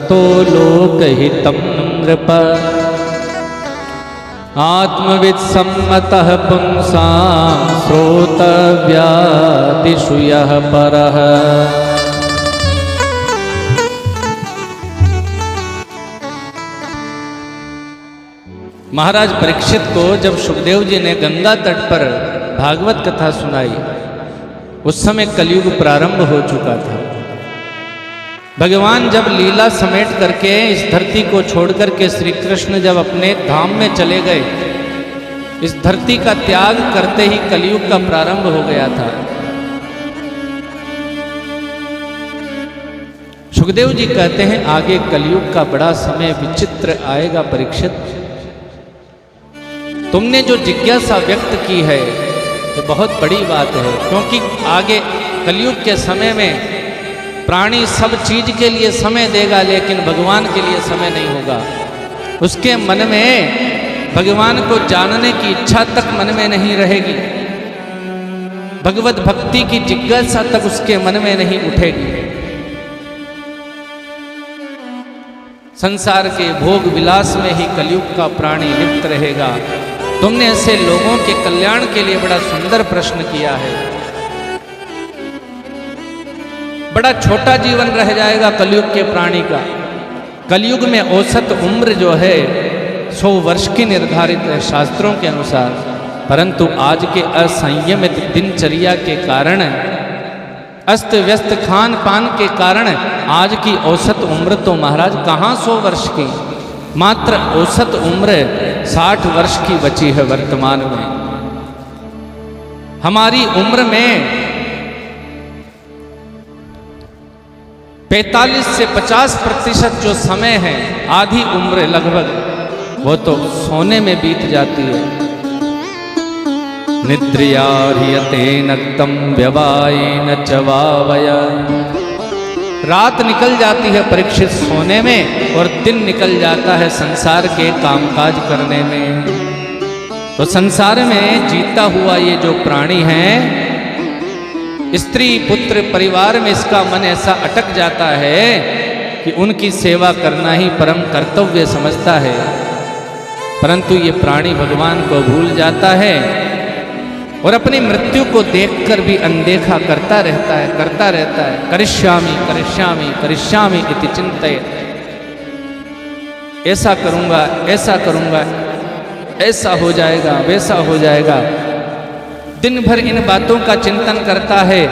तो लोकहितं नृप आत्मविद सम्मतः पुंसां श्रोतव्यादिषु यः परः। महाराज परीक्षित को जब सुखदेव जी ने गंगा तट पर भागवत कथा सुनाई, उस समय कलयुग प्रारंभ हो चुका था। भगवान जब लीला समेट करके इस धरती को छोड़ करके श्री कृष्ण जब अपने धाम में चले गए, इस धरती का त्याग करते ही कलयुग का प्रारंभ हो गया था। सुखदेव जी कहते हैं आगे कलयुग का बड़ा समय विचित्र आएगा परीक्षित। तुमने जो जिज्ञासा व्यक्त की है ये बहुत बड़ी बात है, क्योंकि आगे कलयुग के समय में प्राणी सब चीज के लिए समय देगा, लेकिन भगवान के लिए समय नहीं होगा। उसके मन में भगवान को जानने की इच्छा तक मन में नहीं रहेगी, भगवत भक्ति की जिज्ञासा तक उसके मन में नहीं उठेगी। संसार के भोग विलास में ही कलयुग का प्राणी लिप्त रहेगा। तुमने ऐसे लोगों के कल्याण के लिए बड़ा सुंदर प्रश्न किया है। बड़ा छोटा जीवन रह जाएगा कलयुग के प्राणी का। कलयुग में औसत उम्र जो है 100 वर्ष की निर्धारित है शास्त्रों के अनुसार, परंतु आज के असंयमित दिनचर्या के कारण, अस्त व्यस्त खान पान के कारण आज की औसत उम्र तो महाराज कहाँ 100 वर्ष की, मात्र औसत उम्र 60 वर्ष की बची है वर्तमान में। हमारी उम्र में 45 से 50% जो समय है, आधी उम्र लगभग, वो तो सोने में बीत जाती है। निद्रिया ह्रियते नक्तं व्यवायेन च वावया। रात निकल जाती है परीक्षित सोने में, और दिन निकल जाता है संसार के कामकाज करने में। तो संसार में जीता हुआ ये जो प्राणी है, स्त्री पुत्र परिवार में इसका मन ऐसा अटक जाता है कि उनकी सेवा करना ही परम कर्तव्य समझता है, परंतु ये प्राणी भगवान को भूल जाता है और अपनी मृत्यु को देखकर भी अनदेखा करता रहता है। करिष्यामि करिष्यामि करिष्यामि इति चिंतयेत्। ऐसा करूंगा, ऐसा करूंगा, ऐसा हो जाएगा, वैसा हो जाएगा। दिन भर इन बातों का चिंतन करता है,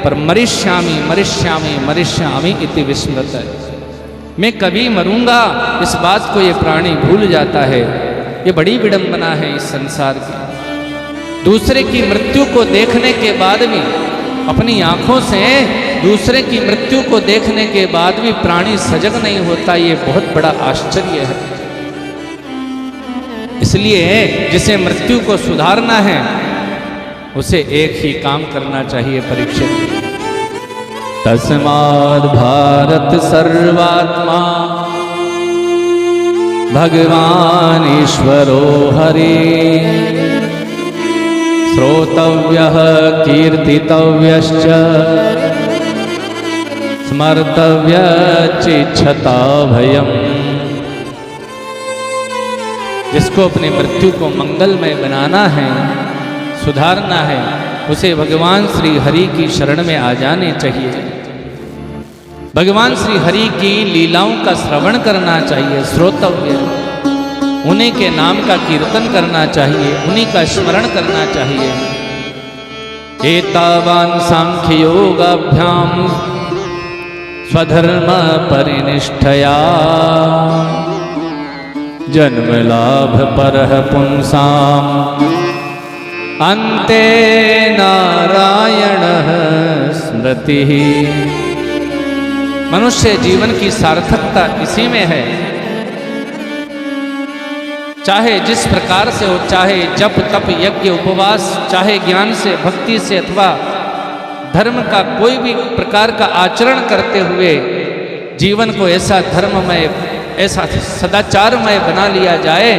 पर मरिष्यामि मरिष्यामि मरिष्यामि इति विस्मृत। मैं कभी मरूंगा इस बात को ये प्राणी भूल जाता है। ये बड़ी विडंबना है इस संसार की। दूसरे की मृत्यु को देखने के बाद भी, अपनी आंखों से दूसरे की मृत्यु को देखने के बाद भी प्राणी सजग नहीं होता, ये बहुत बड़ा आश्चर्य है। इसलिए जिसे मृत्यु को सुधारना है उसे एक ही काम करना चाहिए परीक्षित। तस्माद् भारत सर्वात्मा भगवान ईश्वरो हरि श्रोतव्यः कीर्तितव्यश्च स्मर्तव्यचिच्छता भयम्। जिसको अपनी मृत्यु को मंगलमय बनाना है, सुधारना है, उसे भगवान श्री हरि की शरण में आ जाने चाहिए। भगवान श्री हरि की लीलाओं का श्रवण करना चाहिए, श्रोतव्य, उन्हीं के नाम का कीर्तन करना चाहिए, उन्हीं का स्मरण करना चाहिए। एतावान् सांख्य योगाभ्याम स्वधर्म परिनिष्ठया जन्म लाभ परः पुंसाम अन्ते नारायणः स्मृतिः। मनुष्य जीवन की सार्थकता इसी में है। चाहे जिस प्रकार से हो, चाहे जप तप यज्ञ उपवास, चाहे ज्ञान से भक्ति से अथवा धर्म का कोई भी प्रकार का आचरण करते हुए जीवन को ऐसा धर्ममय, ऐसा सदाचारमय बना लिया जाए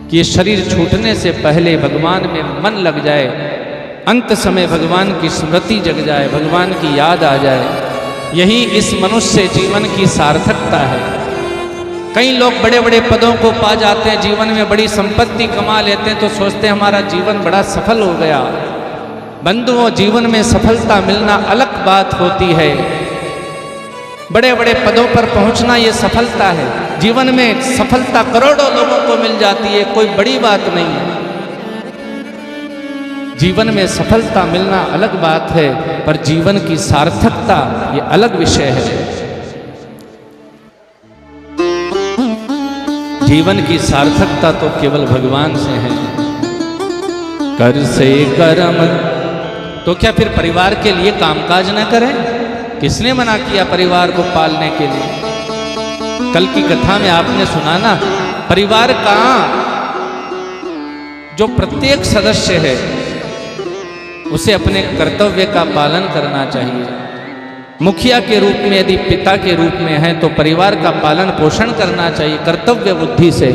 कि ये शरीर छूटने से पहले भगवान में मन लग जाए, अंत समय भगवान की स्मृति जग जाए, भगवान की याद आ जाए। यही इस मनुष्य जीवन की सार्थकता है। कई लोग बड़े बड़े पदों को पा जाते हैं, जीवन में बड़ी संपत्ति कमा लेते हैं तो सोचते हैं हमारा जीवन बड़ा सफल हो गया। बंधुओं, जीवन में सफलता मिलना अलग बात होती है। बड़े बड़े पदों पर पहुंचना ये सफलता है। जीवन में सफलता करोड़ों लोगों को मिल जाती है, कोई बड़ी बात नहीं है। जीवन में सफलता मिलना अलग बात है, पर जीवन की सार्थकता ये अलग विषय है। जीवन की सार्थकता तो केवल भगवान से है। कर से कर्म, तो क्या फिर परिवार के लिए कामकाज न करें? किसने मना किया परिवार को पालने के लिए? कल की कथा में आपने सुना ना, परिवार का जो प्रत्येक सदस्य है उसे अपने कर्तव्य का पालन करना चाहिए। मुखिया के रूप में यदि पिता के रूप में है तो परिवार का पालन पोषण करना चाहिए कर्तव्य बुद्धि से।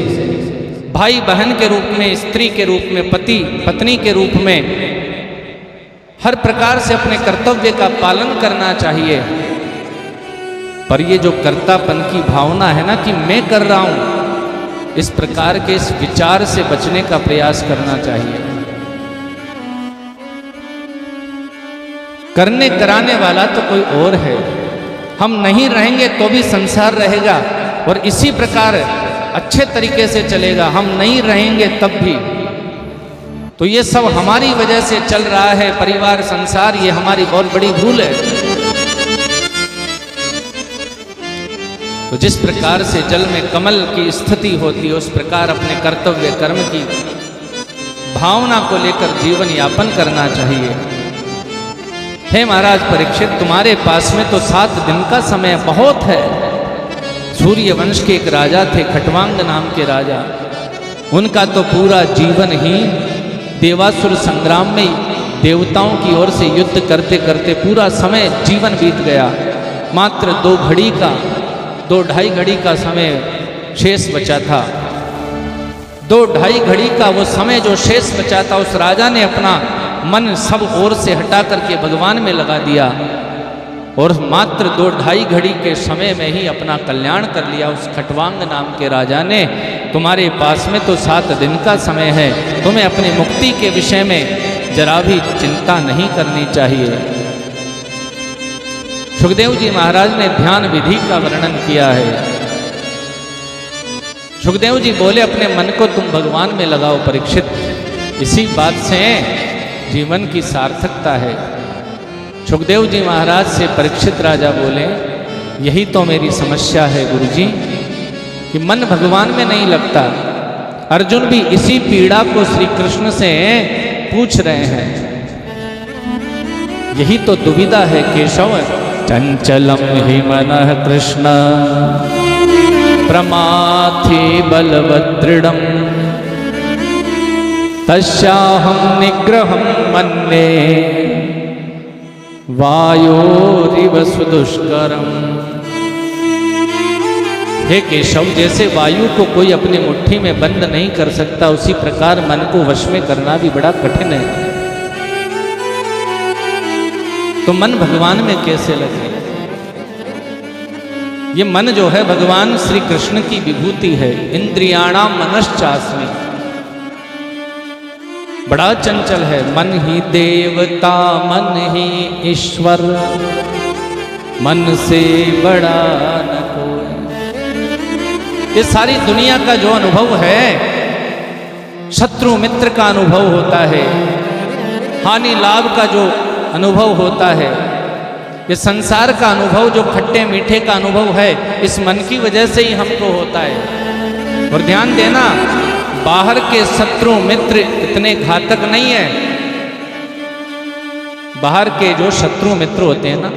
भाई बहन के रूप में, स्त्री के रूप में, पति पत्नी के रूप में हर प्रकार से अपने कर्तव्य का पालन करना चाहिए। पर ये जो कर्तापन की भावना है ना कि मैं कर रहा हूं, इस प्रकार के इस विचार से बचने का प्रयास करना चाहिए। करने कराने वाला तो कोई और है। हम नहीं रहेंगे तो भी संसार रहेगा और इसी प्रकार अच्छे तरीके से चलेगा। हम नहीं रहेंगे तब भी। तो ये सब हमारी वजह से चल रहा है, परिवार संसार, ये हमारी बहुत बड़ी भूल है। तो जिस प्रकार से जल में कमल की स्थिति होती है उस प्रकार अपने कर्तव्य कर्म की भावना को लेकर जीवन यापन करना चाहिए। हे महाराज परीक्षित, तुम्हारे पास में तो 7 दिन का समय बहुत है। सूर्य वंश के एक राजा थे, खटवांग नाम के राजा। उनका तो पूरा जीवन ही देवासुर संग्राम में देवताओं की ओर से युद्ध करते करते पूरा समय जीवन बीत गया। मात्र 2-2.5 घड़ी का समय शेष बचा था। 2-2.5 घड़ी का वो समय जो शेष बचा था, उस राजा ने अपना मन सब ओर से हटा करके भगवान में लगा दिया और मात्र 2-2.5 घड़ी के समय में ही अपना कल्याण कर लिया। उस खटवांग नाम के राजा ने, तुम्हारे पास में तो 7 दिन का समय है, तुम्हें अपनी मुक्ति के विषय में जरा भी चिंता नहीं करनी चाहिए। सुखदेव जी महाराज ने ध्यान विधि का वर्णन किया है। सुखदेव जी बोले अपने मन को तुम भगवान में लगाओ परीक्षित, इसी बात से जीवन की सार्थकता है। सुखदेव जी महाराज से परीक्षित राजा बोले, यही तो मेरी समस्या है गुरुजी, कि मन भगवान में नहीं लगता। अर्जुन भी इसी पीड़ा को श्री कृष्ण से पूछ रहे हैं। यही तो दुविधा है केशव। चंचलम हि मनः कृष्ण प्रमाथि बलवदृढ़ं तस्याहं निग्रहं मन्ये वायोरिव सुदुष्करम। हे केशव, जैसे वायु को कोई अपनी मुट्ठी में बंद नहीं कर सकता, उसी प्रकार मन को वश में करना भी बड़ा कठिन है। तो मन भगवान में कैसे लगे? ये मन जो है भगवान श्री कृष्ण की विभूति है। इंद्रियाणाम मनश्चास्मि, बड़ा चंचल है। मन ही देवता, मन ही ईश्वर, मन से बड़ा न कोई। ये सारी दुनिया का जो अनुभव है, शत्रु मित्र का अनुभव होता है, हानि लाभ का जो अनुभव होता है, ये संसार का अनुभव जो खट्टे मीठे का अनुभव है, इस मन की वजह से ही हमको होता है। और ध्यान देना, बाहर के शत्रु मित्र इतने घातक नहीं है। बाहर के जो शत्रु मित्र होते हैं ना,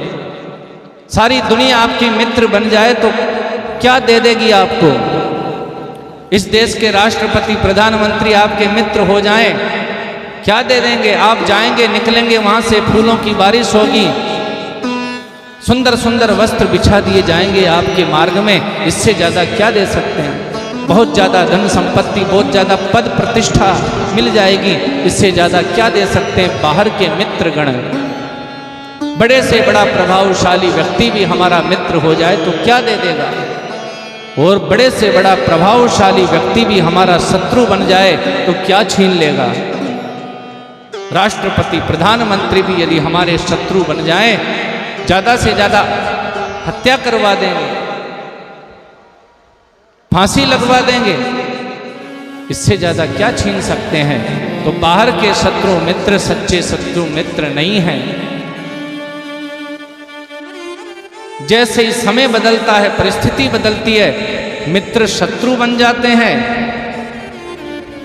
सारी दुनिया आपकी मित्र बन जाए तो क्या दे देगी आपको? इस देश के राष्ट्रपति प्रधानमंत्री आपके मित्र हो जाएं, क्या दे देंगे? आप जाएंगे, निकलेंगे, वहां से फूलों की बारिश होगी, सुंदर सुंदर वस्त्र बिछा दिए जाएंगे आपके मार्ग में। इससे ज्यादा क्या दे सकते हैं? बहुत ज्यादा धन संपत्ति, बहुत ज्यादा पद प्रतिष्ठा मिल जाएगी, इससे ज्यादा क्या दे सकते हैं बाहर के मित्रगण? बड़े से बड़ा प्रभावशाली व्यक्ति भी हमारा मित्र हो जाए तो क्या दे देगा, और बड़े से बड़ा प्रभावशाली व्यक्ति भी हमारा शत्रु बन जाए तो क्या छीन लेगा। राष्ट्रपति, प्रधानमंत्री भी यदि हमारे शत्रु बन जाए, ज्यादा से ज्यादा हत्या करवा देंगे, फांसी लगवा देंगे, इससे ज्यादा क्या छीन सकते हैं। तो बाहर के शत्रु मित्र सच्चे शत्रु मित्र नहीं हैं। जैसे ही समय बदलता है, परिस्थिति बदलती है, मित्र शत्रु बन जाते हैं,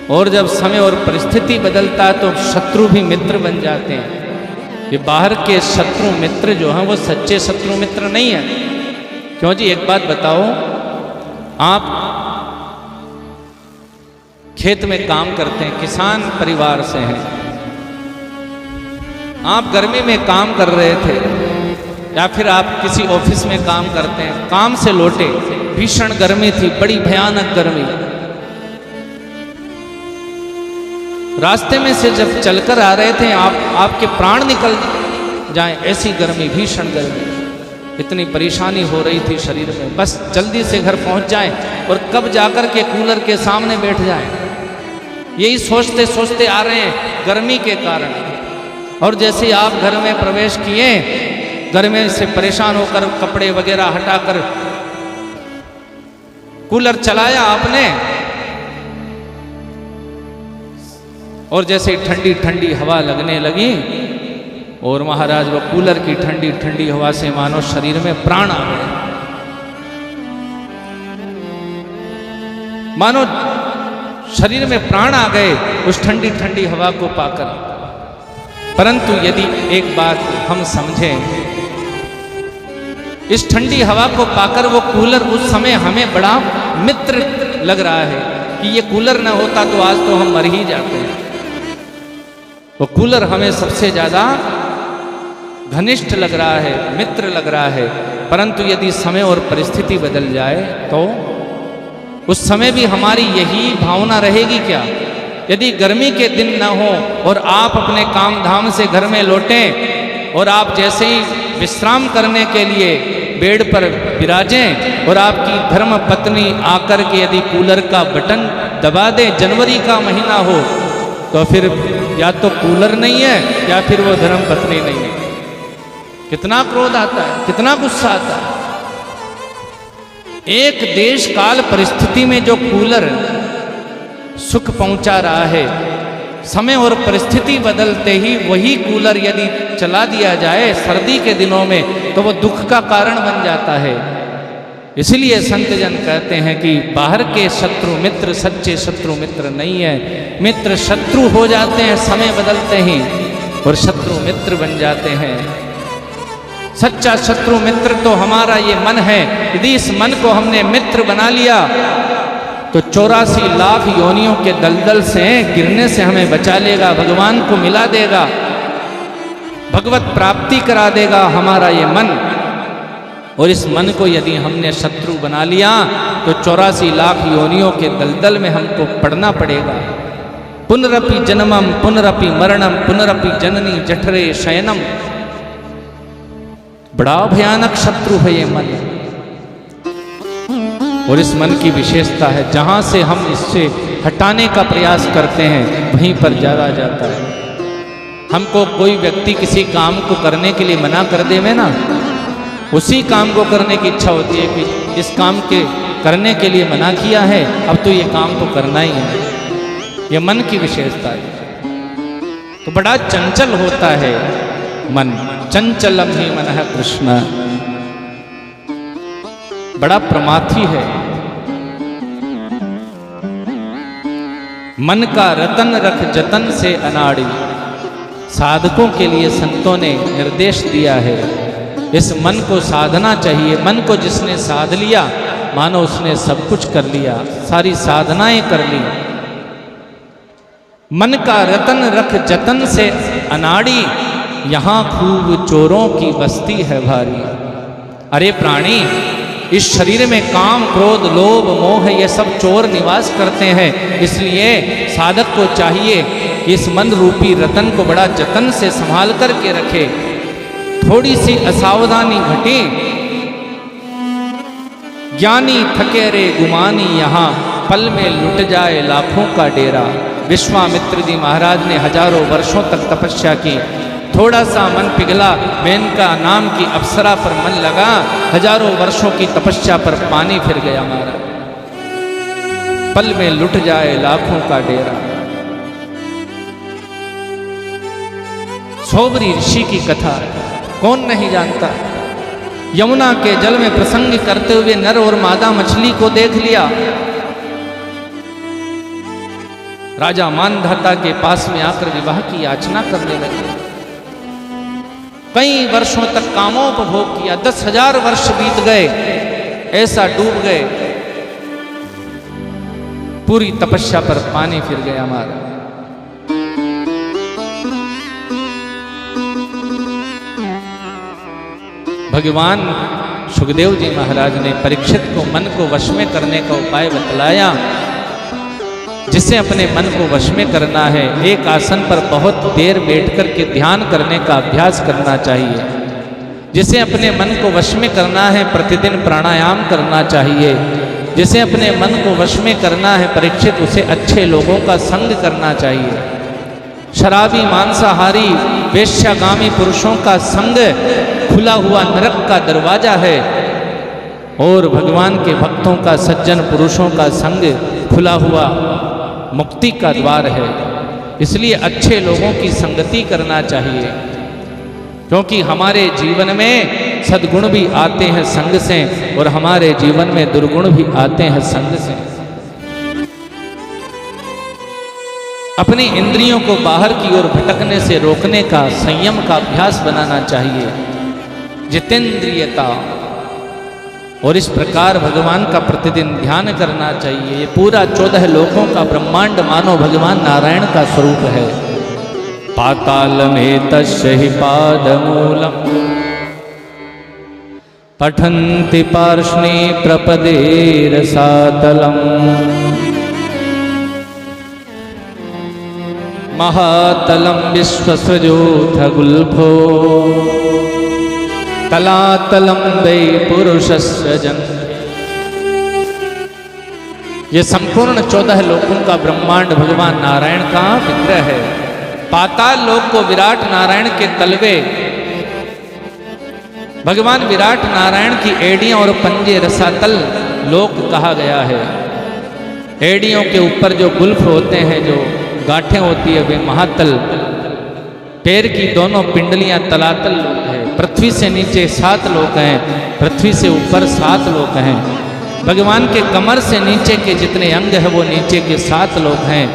और जब समय और परिस्थिति बदलता है तो शत्रु भी मित्र बन जाते हैं। ये बाहर के शत्रु मित्र जो हैं वो सच्चे शत्रु मित्र नहीं है। क्यों जी, एक बात बताओ, आप खेत में काम करते हैं, किसान परिवार से हैं, आप गर्मी में काम कर रहे थे, या फिर आप किसी ऑफिस में काम करते हैं, काम से लौटे, भीषण गर्मी थी, बड़ी भयानक गर्मी, रास्ते में से जब चलकर आ रहे थे, आपके प्राण निकल जाएं, ऐसी गर्मी, भीषण गर्मी, इतनी परेशानी हो रही थी शरीर में, बस जल्दी से घर पहुंच जाएं और कब जाकर के कूलर के सामने बैठ जाएं, यही सोचते सोचते आ रहे हैं गर्मी के कारण। और जैसे आप घर में प्रवेश किए, गर्मी से परेशान होकर कपड़े वगैरह हटाकर कूलर चलाया आपने, और जैसे ठंडी ठंडी हवा लगने लगी, और महाराज वो कूलर की ठंडी ठंडी हवा से मानो शरीर में प्राण आ गए, मानो शरीर में प्राण आ गए उस ठंडी ठंडी हवा को पाकर। परंतु यदि एक बात हम समझें, इस ठंडी हवा को पाकर वो कूलर उस समय हमें बड़ा मित्र लग रहा है कि ये कूलर न होता तो आज तो हम मर ही जाते हैं। वो कूलर हमें सबसे ज्यादा घनिष्ठ लग रहा है, मित्र लग रहा है। परंतु यदि समय और परिस्थिति बदल जाए तो उस समय भी हमारी यही भावना रहेगी क्या? यदि गर्मी के दिन न हो और आप अपने काम धाम से घर में लौटें और आप जैसे ही विश्राम करने के लिए बेड पर विराजें और आपकी धर्म पत्नी आकर के यदि कूलर का बटन दबा दे, जनवरी का महीना हो, तो फिर या तो कूलर नहीं है या फिर वो धर्म पत्नी नहीं है। कितना क्रोध आता है, कितना गुस्सा आता है। एक देश काल परिस्थिति में जो कूलर सुख पहुंचा रहा है, समय और परिस्थिति बदलते ही वही कूलर यदि चला दिया जाए सर्दी के दिनों में तो वो दुख का कारण बन जाता है। इसलिए संत जन कहते हैं कि बाहर के शत्रु मित्र सच्चे शत्रु मित्र नहीं है। मित्र शत्रु हो जाते हैं समय बदलते ही, और शत्रु मित्र बन जाते हैं। सच्चा शत्रु मित्र तो हमारा ये मन है। यदि इस मन को हमने मित्र बना लिया तो 84 लाख योनियों के दलदल से गिरने से हमें बचा लेगा, भगवान को मिला देगा, भगवत प्राप्ति करा देगा हमारा ये मन। और इस मन को यदि हमने शत्रु बना लिया तो 84 लाख योनियों के दलदल में हमको पड़ना पड़ेगा। पुनरपि जन्मम पुनरपि मरणम पुनरपि जननी जठरे शयनम। बड़ा भयानक शत्रु है ये मन। और इस मन की विशेषता है, जहां से हम इससे हटाने का प्रयास करते हैं वहीं पर ज्यादा जाता है। हमको कोई व्यक्ति किसी काम को करने के लिए मना कर देवे ना, उसी काम को करने की इच्छा होती है कि इस काम के करने के लिए मना किया है, अब तो ये काम तो करना ही है। ये मन की विशेषता है। तो बड़ा चंचल होता है मन। चंचलम ही मन है कृष्ण, बड़ा प्रमाथी है। मन का रतन रख जतन से अनाड़ी, साधकों के लिए संतों ने निर्देश दिया है। इस मन को साधना चाहिए। मन को जिसने साध लिया मानो उसने सब कुछ कर लिया, सारी साधनाएं कर ली। मन का रतन रख जतन से अनाड़ी, यहां खूब चोरों की बस्ती है भारी। अरे प्राणी, इस शरीर में काम क्रोध लोभ मोह ये सब चोर निवास करते हैं। इसलिए साधक को चाहिए कि इस मन रूपी रतन को बड़ा जतन से संभाल करके रखे। थोड़ी सी असावधानी घटी, ज्ञानी थके रे गुमानी, यहाँ पल में लुट जाए लाखों का डेरा। विश्वामित्र जी महाराज ने हजारों वर्षों तक तपस्या की, थोड़ा सा मन पिघला, मेनका नाम की अप्सरा पर मन लगा, हजारों वर्षों की तपस्या पर पानी फिर गया महाराज। पल में लुट जाए लाखों का डेरा। सोबरी ऋषि की कथा कौन नहीं जानता। यमुना के जल में प्रसंग करते हुए नर और मादा मछली को देख लिया। राजा मानधाता के पास में आकर विवाह की याचना करने लगे। कई वर्षों तक कामोपभोग किया, 10,000 वर्ष बीत गए, ऐसा डूब गए, पूरी तपस्या पर पानी फिर गया हमारा। भगवान सुखदेव जी महाराज ने परीक्षित को मन को वश में करने का उपाय बतलाया। जिसे अपने मन को वश में करना है, एक आसन पर बहुत देर बैठकर के ध्यान करने का अभ्यास करना चाहिए। जिसे अपने मन को वश में करना है, प्रतिदिन प्राणायाम करना चाहिए। जिसे अपने मन को वश में करना है परीक्षित, उसे अच्छे लोगों का संग करना चाहिए। शराबी, मांसाहारी, वेश्यागामी पुरुषों का संग खुला हुआ नरक का दरवाजा है, और भगवान के भक्तों का, सज्जन पुरुषों का संग खुला हुआ मुक्ति का द्वार है। इसलिए अच्छे लोगों की संगति करना चाहिए, क्योंकि हमारे जीवन में सद्गुण भी आते हैं संग से, और हमारे जीवन में दुर्गुण भी आते हैं संग से। अपनी इंद्रियों को बाहर की ओर भटकने से रोकने का, संयम का अभ्यास बनाना चाहिए, जितेंद्रियता। और इस प्रकार भगवान का प्रतिदिन ध्यान करना चाहिए। ये पूरा 14 लोकों का ब्रह्मांड मानो भगवान नारायण का स्वरूप है। पाताल में तस्य हि पादमूलम पठन्ति पार्ष्णे प्रपदेर सातलम महातलम विश्वसृजोऽथ गुल्फो तलातलम वै पुरुषस्य जन। ये संपूर्ण 14 लोकों का ब्रह्मांड भगवान नारायण का विग्रह है। पाताल लोक को विराट नारायण के तलवे, भगवान विराट नारायण की एड़ियां और पंजे रसातल लोक कहा गया है। एड़ियों के ऊपर जो गुल्फ होते हैं, जो गांठें होती है, वे महातल। पैर की दोनों पिंडलियां तलातल लोक है। पृथ्वी से नीचे 7 लोक हैं, पृथ्वी से ऊपर 7 लोक हैं। भगवान के कमर से नीचे के जितने अंग है वो नीचे के 7 लोक हैं।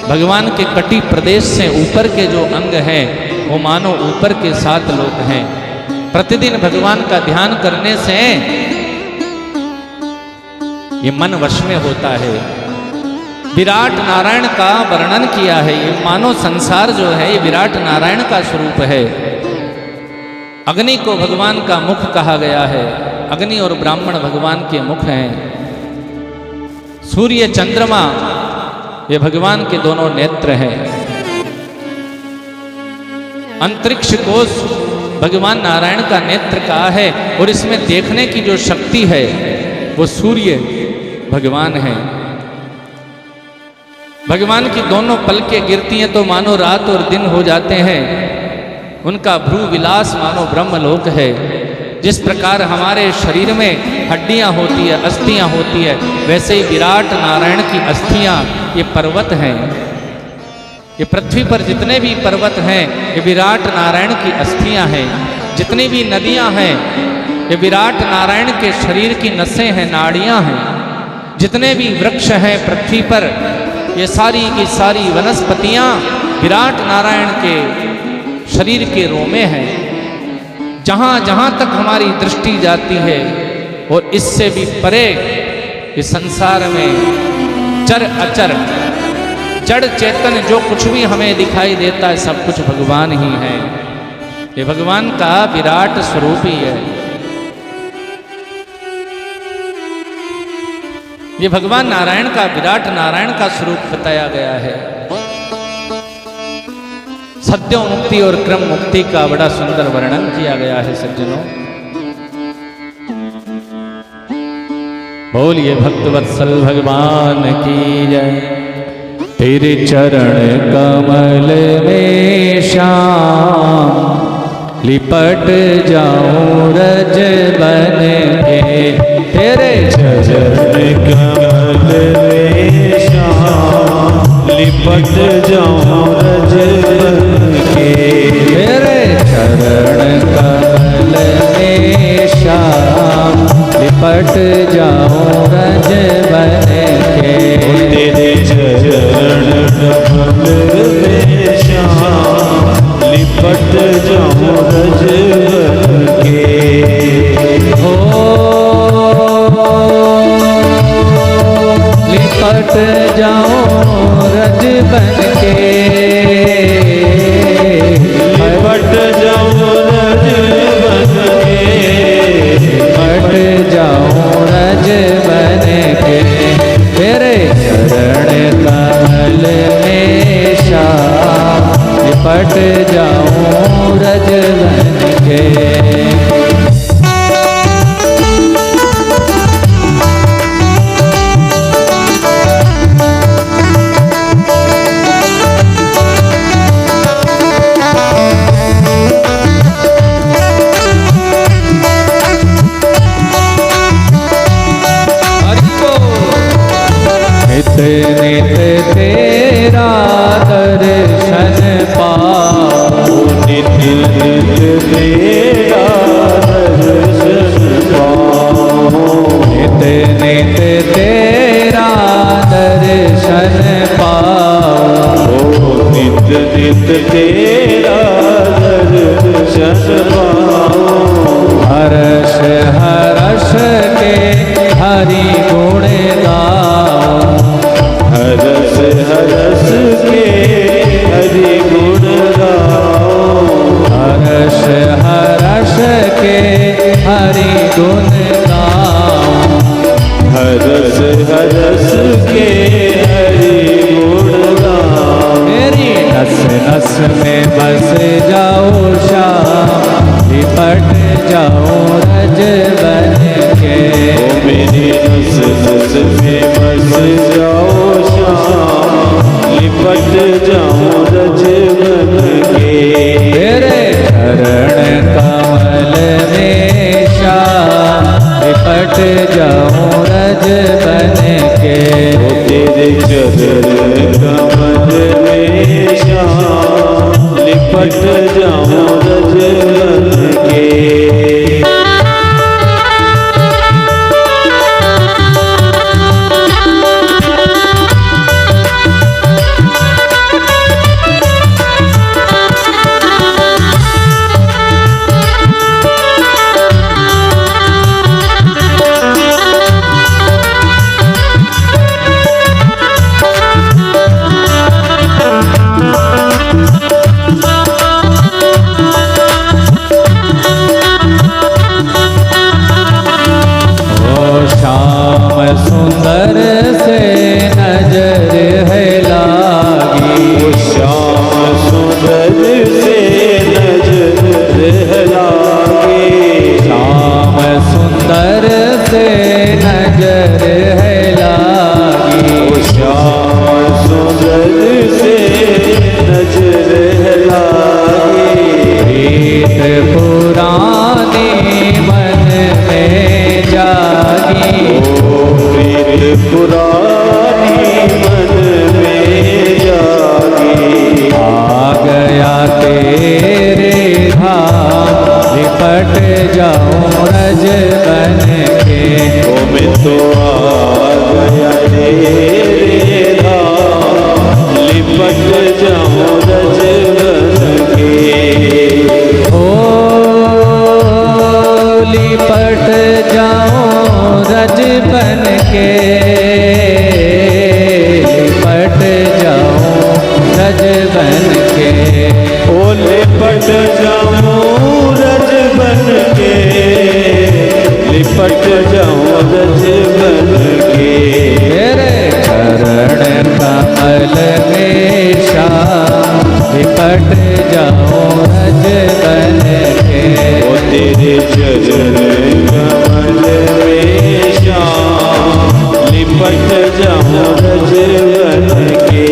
भगवान के कटी प्रदेश से ऊपर के जो अंग हैं वो मानो ऊपर के 7 लोक हैं। प्रतिदिन भगवान का ध्यान करने से ये मन वश में होता है। विराट नारायण का वर्णन किया है। ये मानो संसार जो है ये विराट नारायण का स्वरूप है। अग्नि को भगवान का मुख कहा गया है। अग्नि और ब्राह्मण भगवान के मुख हैं। सूर्य, चंद्रमा ये भगवान के दोनों नेत्र हैं। अंतरिक्ष कोश भगवान नारायण का नेत्र कहा है, और इसमें देखने की जो शक्ति है वो सूर्य भगवान है। भगवान की दोनों पलकें गिरती हैं तो मानो रात और दिन हो जाते हैं। उनका भ्रू विलास मानो ब्रह्मलोक है। जिस प्रकार हमारे शरीर में हड्डियां होती है, अस्थियां होती है, वैसे ही विराट नारायण की अस्थियां ये पर्वत हैं। ये पृथ्वी पर जितने भी पर्वत हैं ये विराट नारायण की अस्थियां हैं। जितनी भी नदियां हैं ये विराट नारायण के शरीर की नसें हैं, नाड़ियां हैं। जितने भी वृक्ष हैं पृथ्वी पर, ये सारी की सारी वनस्पतियां विराट नारायण के शरीर के रोमे हैं। जहाँ जहाँ तक हमारी दृष्टि जाती है और इससे भी परे इस संसार में चर अचर जड़ चेतन जो कुछ भी हमें दिखाई देता है सब कुछ भगवान ही है। ये भगवान का विराट स्वरूप ही है। ये भगवान नारायण का, विराट नारायण का स्वरूप बताया गया है। मध्य मुक्ति और क्रम मुक्ति का बड़ा सुंदर वर्णन किया गया है सज्जनों। बोलिए भक्तवत्सल भगवान की जय। तेरे चरण कमल में श्याम लिपट जाऊं रज बन के। तेरे चरण कमल में श्याम लिपट जाऊं रज बन के। तेरे चरण कमल में श्याम लिपट जाऊं रज बन के। तेरे चरण कमल में श्याम लिपट जाऊं रज बन के। हो लिपट जाऊं रज बन के। लिपट जाऊं रज बन के। लिपट जाऊं रज बन के। तेरे चरण कमल में श्याम लिपट जाऊं रज बन के। नित तेरा दर्शन पाऊं। नित नित तेरा दर्शन पाऊं। नित नित तेरा दर्शन पाऊं। नित नित तेरा दर्शन पाऊं। हर्ष हर्ष के हरि गुण गाऊं। हरस हरस के हरि गुण गाऊं। हर्ष हर्ष के हरि गुण गाऊं। हरस हरस के हरि गुण गाऊं। मेरी नस नस में बस जाओ श्याम लिपट जाऊं रज बन के। मेरी नस नस में बस जाओ श्याम लिपट जाऊं रज बन के। तेरे चरण कमल में श्याम लिपट जाऊं रज बन के। तेरे चरण कमल में श्याम लिपट जाऊं रज बन के। सुंदर से नजर है लागी। श्याम सुंदर से नजर है लागी। श्याम सुंदर से नजर है लागी। श्याम सुंदर से नजर है लागी। प्रीत पुरानी मन में जागी। प्रीत पुरानी मन में जागी। आ गया तेरे धाम लिपट जाऊं रज बन के। मैं तो आ गया तेरे धाम लिपट जाऊं रज बन के। ओ लिपट जाऊं रज बन के। लिपट जाऊं रज बन के। ओ लिपट जाऊं रज बन के। लिपट जाऊं रज बन के। तेरे चरण कमल में श्याम लिपट जाऊं रज बन के। ओ तेरे चरण कमल में श्याम लिपट जाऊं रज बन के।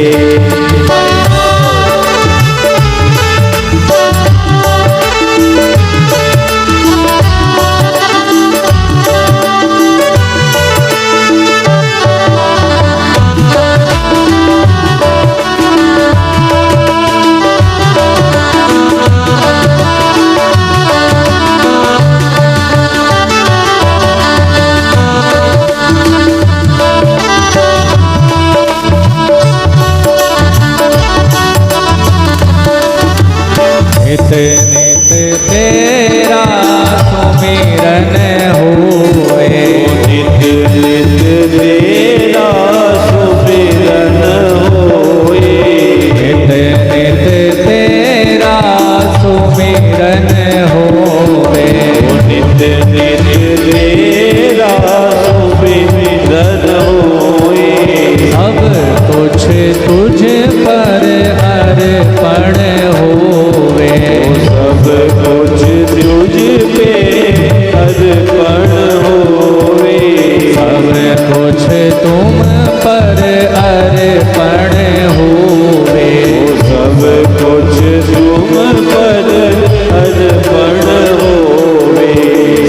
नित नित तेरा सुमिरन होए। नित नित तेरा सुमिरन होए। नित नित तेरा सुमिरन होए। नित नित तेरा सुमिरन होए। सब कुछ तुझ पर अर्पण होवे। सब कुछ तुझ पे अर्पण होवे। सब कुछ तुम पर अर्पण होवे। सब कुछ तुम पर अर्पण होवे।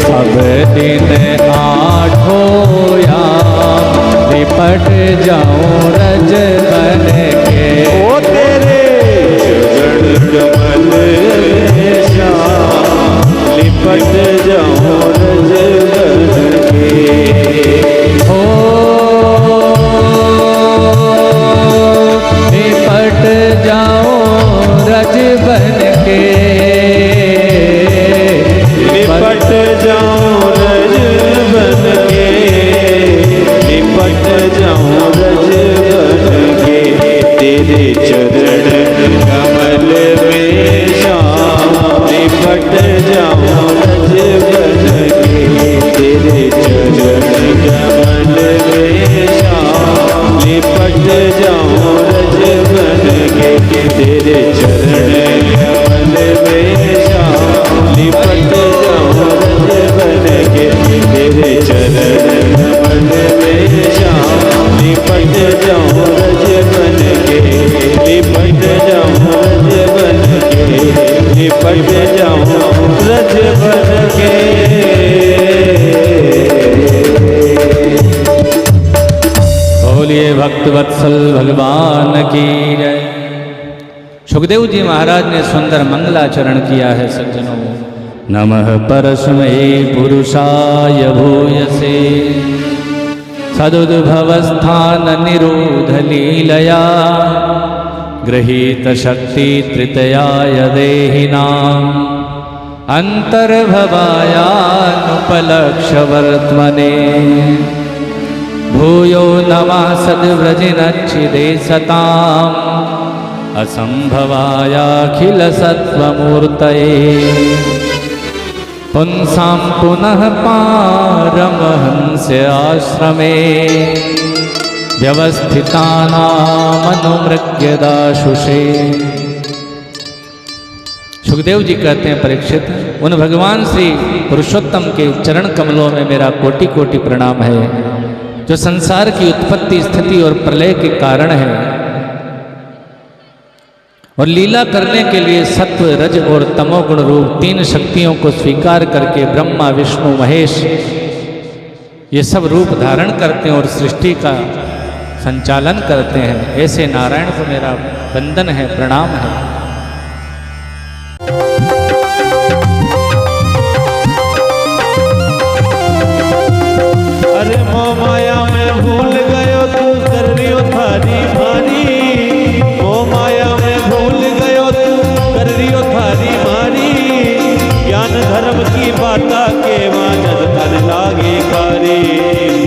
सब दिन आठों याम लिपट जाऊं रज बन के। ओ तेरे चरण कमल में श्याम लिपट जाऊं रज बन के। हो लिपट जाऊं रज बन के। लिपट जाऊं रज बन के। लिपट जाऊं रज बन के। तेरे चरण कमल में श्याम लिपट जाऊं रज बन के। तेरे चरण कमल में श्याम लिपट जाऊं रज बन के। तेरे चरण कमल में श्याम लिपट जाऊं रज बन के। तेरे चरण कमल में श्याम लिपट जाऊं रज बन के। लिपट जाऊं रज बन के। लिपट जाऊं रज बन के। बोलिए भक्त वत्सल भगवान की जय। सुखदेव जी महाराज ने सुंदर मंगलाचरण किया है सज्जनों। नमः परस्मै पुरुषाय भूयसे सदुद्भवस्थान निरोध लीलया गृहीत शक्ति तृतयाय देहिनाम् अंतर्भवायानुपलक्ष्य वर्त्मने। भूयो नमः सद्व्रजिनच्छिदे सताम् असंभवायाखिल सत्त्वमूर्तये। पुंसां पुनः पारमहंस्य आश्रमे व्यवस्थितानामनुमृग्यदाशुषे। सुखदेव जी कहते हैं परीक्षित, उन भगवान श्री पुरुषोत्तम के चरण कमलों में मेरा कोटि कोटि प्रणाम है, जो संसार की उत्पत्ति स्थिति और प्रलय के कारण है और लीला करने के लिए सत्व रज और तमोगुण रूप तीन शक्तियों को स्वीकार करके ब्रह्मा विष्णु महेश ये सब रूप धारण करते हैं और सृष्टि का संचालन करते हैं। ऐसे नारायण को मेरा वंदन है, प्रणाम है। अरे मोह माया में भूल गयो तू कर रियो थारी मारी। मोह माया में भूल गयो तू कर रियो थारी मारी। ज्ञान धर्म की बाता के वाजद तन लागे खारी।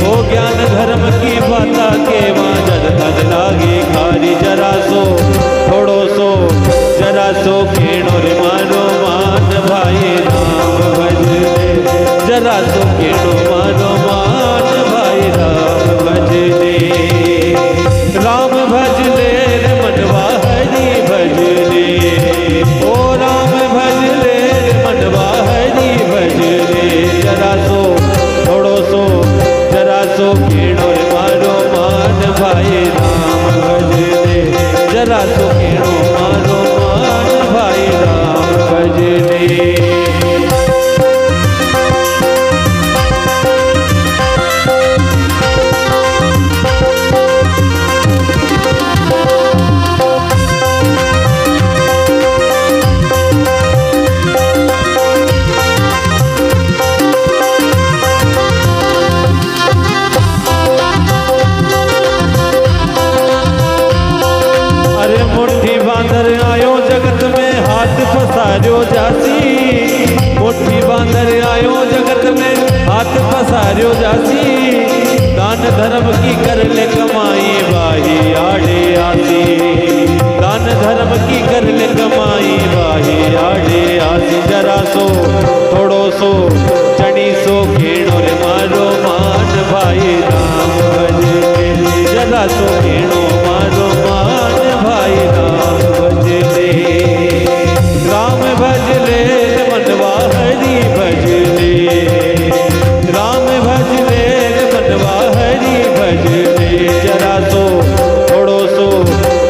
ओ ज्ञान धर्म की बाता के वाजद तन लागे खारी। जरा सो थोड़ो सो सो खेड़ो रे मारो मान भाई राम भजले जरा सो खेड़ो मारो मान भाई राम भजले। मुट्ठी बांदर आयो जगत में हाथ फसारियो जासी, मुट्ठी बांदर आयो जगत में हाथ फसारियो जासी, दान धर्म की कर ले कमाई बाही आड़े आसी, दान धर्म की कर ले कमाई बाही आड़े आसी। जरा सो थोड़ो सो चढ़ी सो घेणो रे मारो मान भाई राम भजले जरा सो घेणो मारो मान भाई राम भजले। राम भजले मनवा हरि भजले, राम भजले मनवा हरि भजले जरा सो थोड़ो सो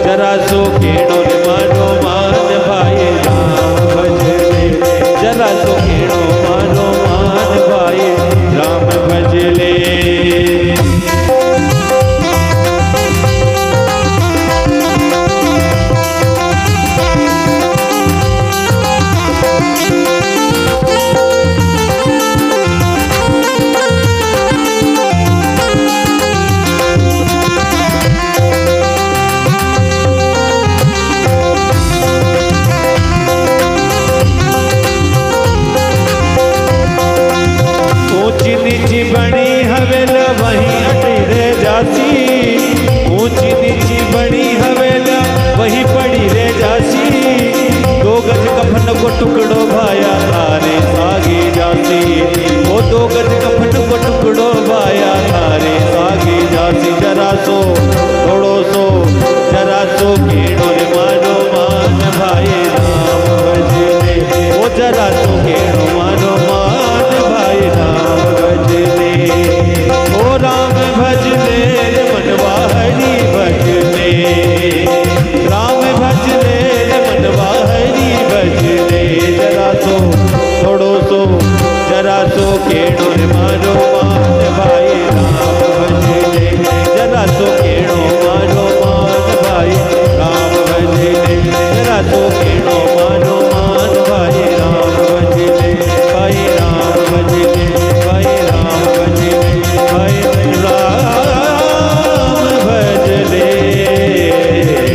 जरा सो घेणो रे मारो मान भाई राम भजले जरा सो घेणो मारो मान भाई राम भजले। नीची बनी हवेल वहीं अटी रे जासी,